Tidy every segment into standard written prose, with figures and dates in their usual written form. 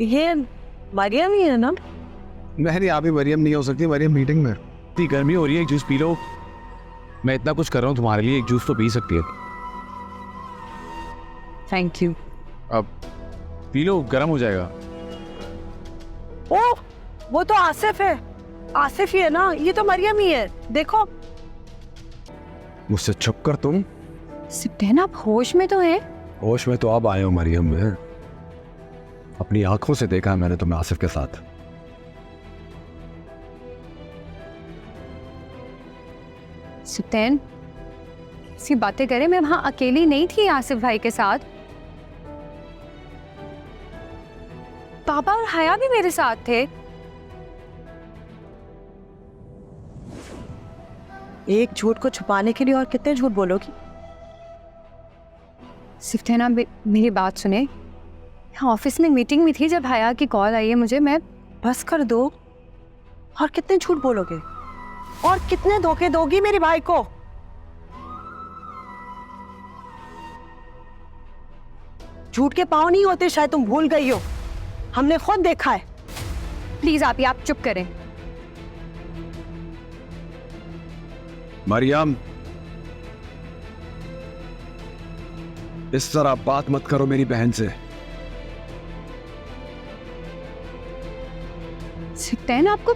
ये मरियम ही है ना? नहीं, आप ही मरियम नहीं हो सकती, मरियम मीटिंग में। इतनी गर्मी हो रही है, एक जूस पी लो। मैं इतना कुछ कर रहा हूँ तुम्हारे लिए, एक जूस तो पी सकती है। Thank you. अब पी लो, गर्म हो जाएगा। ओह, वो तो आसिफ है। आसिफ ही है ना? ये तो मरियम ही है, देखो। मुझसे छुप कर तुम। सिप्टेन, आप होश में तो हैं? होश में तो अब आए हो मरियम में। अपनी आंखों से देखा है मैंने तुम्हें आसिफ के साथ। सिप्टेन, ऐसी बातें करें, मैं वहां अकेली नहीं थी आसिफ भाई के साथ। पापा और हया भी मेरे साथ थे। एक झूठ को छुपाने के लिए और कितने झूठ बोलोगी? सिप्टेन, आप मेरी बात सुने। ऑफिस में मीटिंग में थी जब हया की कॉल आई है मुझे। मैं बस कर दो। और कितने झूठ बोलोगे? और कितने धोखे दोगी मेरे भाई को? झूठ के पाँव नहीं होते, शायद तुम भूल गई हो। हमने खुद देखा है। प्लीज आप चुप करें। मरियम, इस तरह बात मत करो मेरी बहन से। सिप्टेन, आपको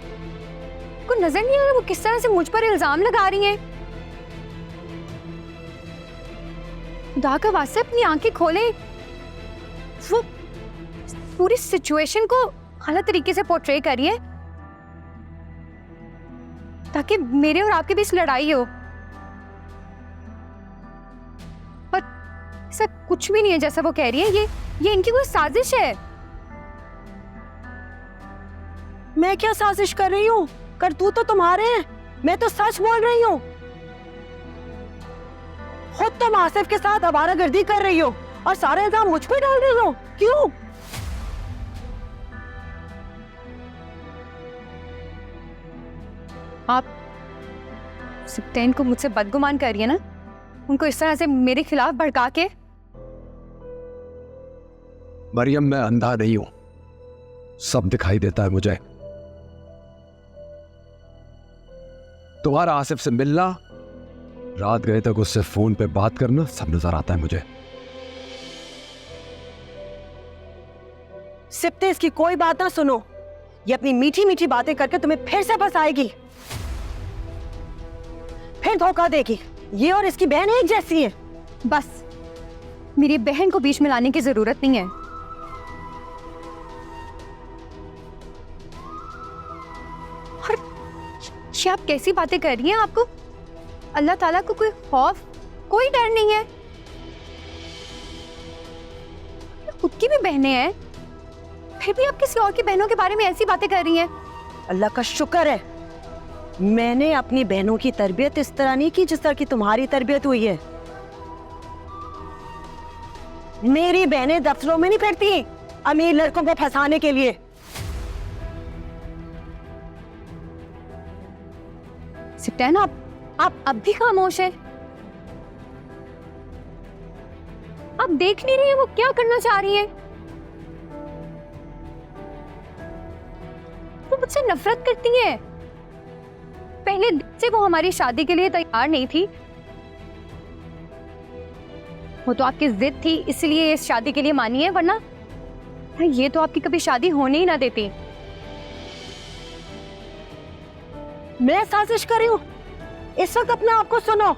नजर नहीं आ रहा वो किस तरह से मुझ पर इल्जाम लगा रही हैं? खुदा का वास्ते अपनी आंखें खोले। वो पूरी सिचुएशन को गलत तरीके से पोर्ट्रे करिए ताकि मेरे और आपके बीच लड़ाई हो। पर ऐसा कुछ भी नहीं है जैसा वो कह रही है। ये इनकी कोई साजिश है। मैं क्या साजिश कर रही हूँ? करतूत तो तुम्हारे हैं। मैं तो सच बोल रही हूँ। खुद तुम आसिफ के साथ आवारागर्दी कर रही हो और सारे इल्जाम मुझ पे डाल रही हो। क्यों? आप सिप्टेन को मुझसे बदगुमान कर रही है ना, उनको इस तरह से मेरे खिलाफ भड़का के। मरियम, मैं अंधा नहीं हूं, सब दिखाई देता है मुझे। तुम्हारा आसिफ से मिलना, रात गए तक उससे फोन पे बात करना, सब नजर आता है मुझे। सिप्ते, इसकी कोई बात ना सुनो। ये अपनी मीठी मीठी बातें करके तुम्हें फिर से फंसाएगी, फिर धोखा देगी। ये और इसकी बहन एक जैसी है। बस, मेरी बहन को बीच में लाने की जरूरत नहीं है। और ये आप कैसी बातें कर रही हैं? आपको अल्लाह ताला को कोई खौफ, कोई डर नहीं है? खुद की भी बहनें हैं, फिर भी आप किसी और की बहनों के बारे में ऐसी बातें कर रही हैं। अल्लाह का शुक्र है मैंने अपनी बहनों की तरबियत इस तरह नहीं की जिस तरह की तुम्हारी तरबियत हुई है। मेरी बहनें दफ्तरों में नहीं फिरती अमीर लड़कों को फंसाने के लिए। सिप्टेन, आप अब भी खामोश है? आप देख नहीं रही हैं वो क्या करना चाह रही हैं? वो मुझसे नफरत करती हैं। पहले दिन से वो हमारी शादी के लिए तैयार नहीं थी। वो तो आपकी जिद थी इसलिए इस शादी के लिए मानी है, वरना ये तो आपकी कभी शादी होने ही ना देती। मैं साजिश कर रही हूँ? इस वक्त अपने आप को सुनो।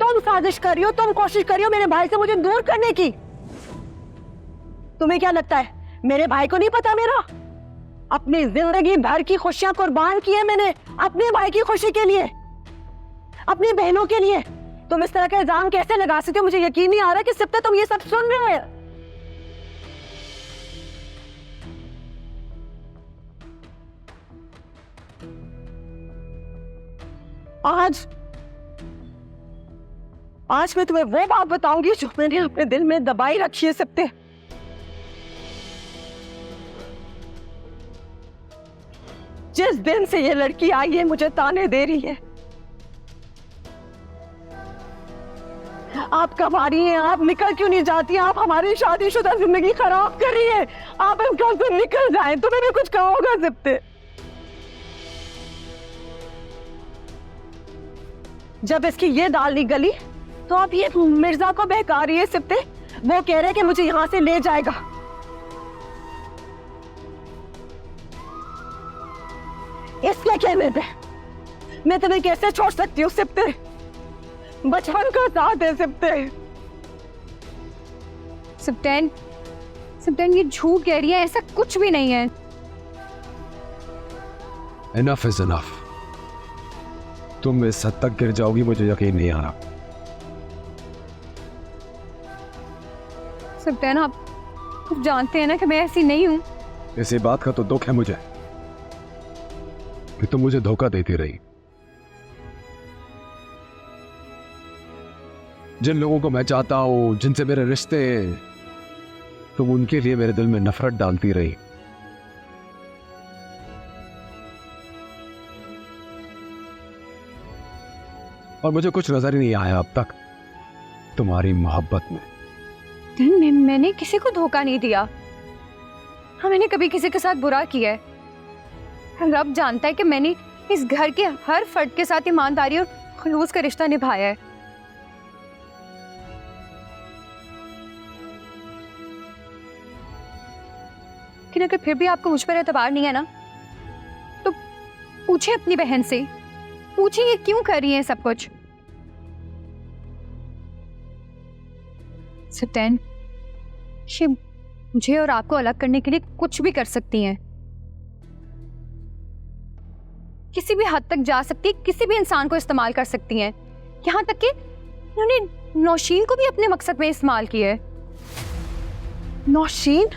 तुम साजिश कर रही हो, तुम कोशिश कर रही हो मेरे भाई से मुझे दूर करने की। तुम्हें क्या लगता है मेरे भाई को नहीं पता मेरा? अपनी जिंदगी भर की खुशियां कुर्बान की है मैंने अपने भाई की खुशी के लिए, अपनी बहनों के लिए। तुम इस तरह का इल्जाम कैसे लगा सकते हो? मुझे यकीन नहीं आ रहा कि सिप्ते तुम ये सब सुन रहे हो। आज मैं तुम्हें वो बात बताऊंगी जो मैंने अपने दिल में दबाई रखी है सिप्ते। जिस दिन से ये लड़की आई है मुझे ताने दे रही है। आप कब आ रही हैं? आप निकल क्यों नहीं जाती? आप हमारी शादीशुदा जिंदगी खराब कर रही है। आप इस घर से निकल जाएं तो मैंने कुछ कहा होगा सिप्ते। जब इसकी ये दाल नहीं गली तो आप ये मिर्जा को बहका रही है सिप्ते। वो कह रहे कि मुझे यहां से ले जाएगा। इसके कहने पे मैं तुम्हें कैसे छोड़ सकती हूँ सिप्ते? बचपन का साथ है सिप्ते। सिप्टेन, सिप्टेन ये झूठ कह रही है, ऐसा कुछ भी नहीं है। Enough is enough. तुम इस हद तक गिर जाओगी मुझे यकीन नहीं आ रहा। सिप्टेन आप जानते हैं ना कि मैं ऐसी नहीं हूँ। इसी बात का तो दुख है मुझे कि तुम मुझे धोखा देती रही। जिन लोगों को मैं चाहता हूं, जिनसे मेरे रिश्ते हैं, तुम उनके लिए मेरे दिल में नफरत डालती रही। और मुझे कुछ नजर ही नहीं आया अब तक तुम्हारी मोहब्बत में। मैंने किसी को धोखा नहीं दिया। हाँ, मैंने कभी किसी के साथ बुरा किया है। रब जानता है कि मैंने इस घर के हर फर्द के साथ ईमानदारी और खुलूस का रिश्ता निभाया है। लेकिन अगर फिर भी आपको मुझ पर एतबार नहीं है ना, तो पूछिए अपनी बहन से, पूछिए ये क्यों कर रही है सब कुछ। सिप्टेन, ये मुझे और आपको अलग करने के लिए कुछ भी कर सकती हैं, किसी भी हद तक जा सकती है, किसी भी इंसान को इस्तेमाल कर सकती हैं, यहां तक कि उन्होंने नौशीन को भी अपने मकसद में इस्तेमाल किया है। नौशीन?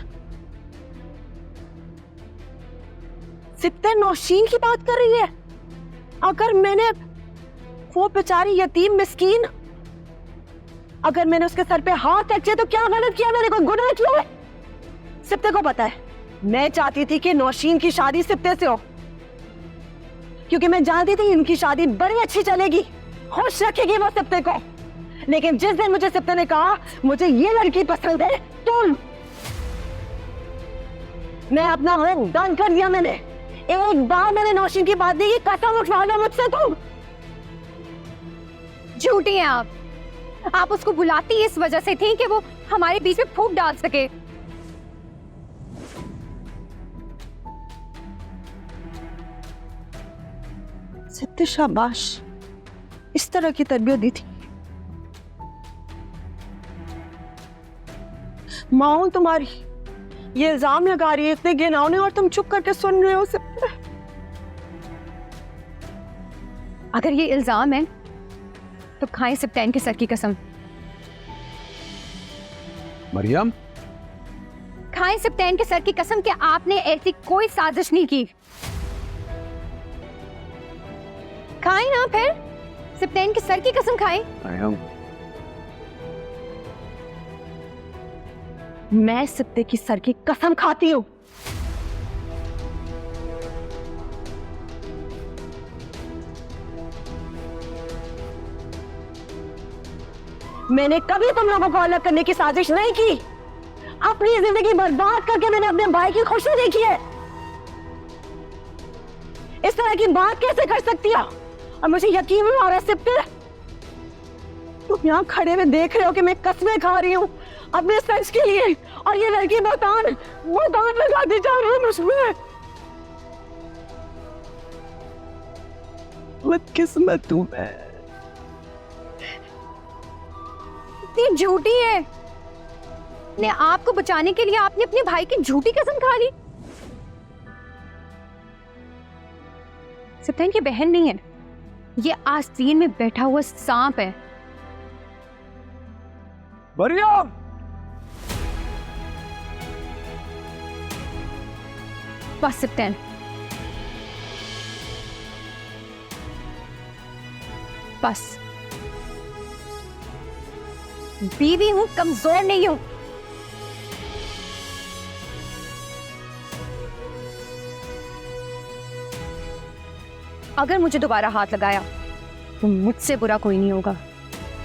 सिप्ते नौशीन की बात कर रही है? अगर मैंने वो बेचारी यतीम मिस्कीन, अगर मैंने उसके सर पे हाथ रख दिया तो क्या गलत किया मैंने? कोई गुनाह किया है? सिप्ते को पता है मैं चाहती थी कि नौशीन की शादी सिप्ते से हो, क्योंकि मैं जानती थी इनकी शादी बड़ी अच्छी चलेगी, खुश रखेगी वो सिप्ते को। लेकिन जिस दिन मुझे सिप्ते ने कहा मुझे ये लड़की पसंद है, तुम, मैं अपना मुंह बंद कर दिया। मैंने एक बार मैंने नौशीन की बात नहीं की, कसम उठवा लो मुझसे तुम। झूठी हैं आप उसको बुलाती इस वजह से थी कि वो हमारे बीच में फूट डाल सके। सिप्ते शाबाश, इस तरह की तरबियत दी थी। माँ तुम्हारी ये इल्जाम लगा रही है इतने घिनौने और तुम चुप करके सुन रहे हो सिप्ते। अगर ये इल्जाम है तो खाएं सिप्टेन के सर की कसम। मरियम, खाएं सिप्टेन के सर की कसम कि आपने ऐसी कोई साजिश नहीं की। खाएं ना, फिर सिप्टेन के सर की कसम खाएं। मैं सिप्ते की सर की कसम खाती हूँ। मैंने कभी तुम लोगों को अलग करने की साजिश नहीं की। अपनी जिंदगी बर्बाद करके मैंने अपने भाई की खुशी देखी है। इस तरह की बात कैसे कर सकती हो? और मुझे यकीन नहीं आ रहा सिप्ते, तुम यहाँ खड़े हुए देख रहे हो कि मैं कसमें खा रही हूँ अपने सच के लिए, और ये लड़की बतान लगाती जा रही है मुझमें। बदकिस्मत हूँ मैं। इतनी झूठी है, ने आपको बचाने के लिए आपने अपने भाई की झूठी कसम खा ली। सिप्टेन की बहन नहीं है, ये आस्तीन में बैठा हुआ सांप है। मरियम, बस सिप्टेन, बस। बीवी हूं, कमजोर नहीं हूं। अगर मुझे दोबारा हाथ लगाया तो मुझसे बुरा कोई नहीं होगा।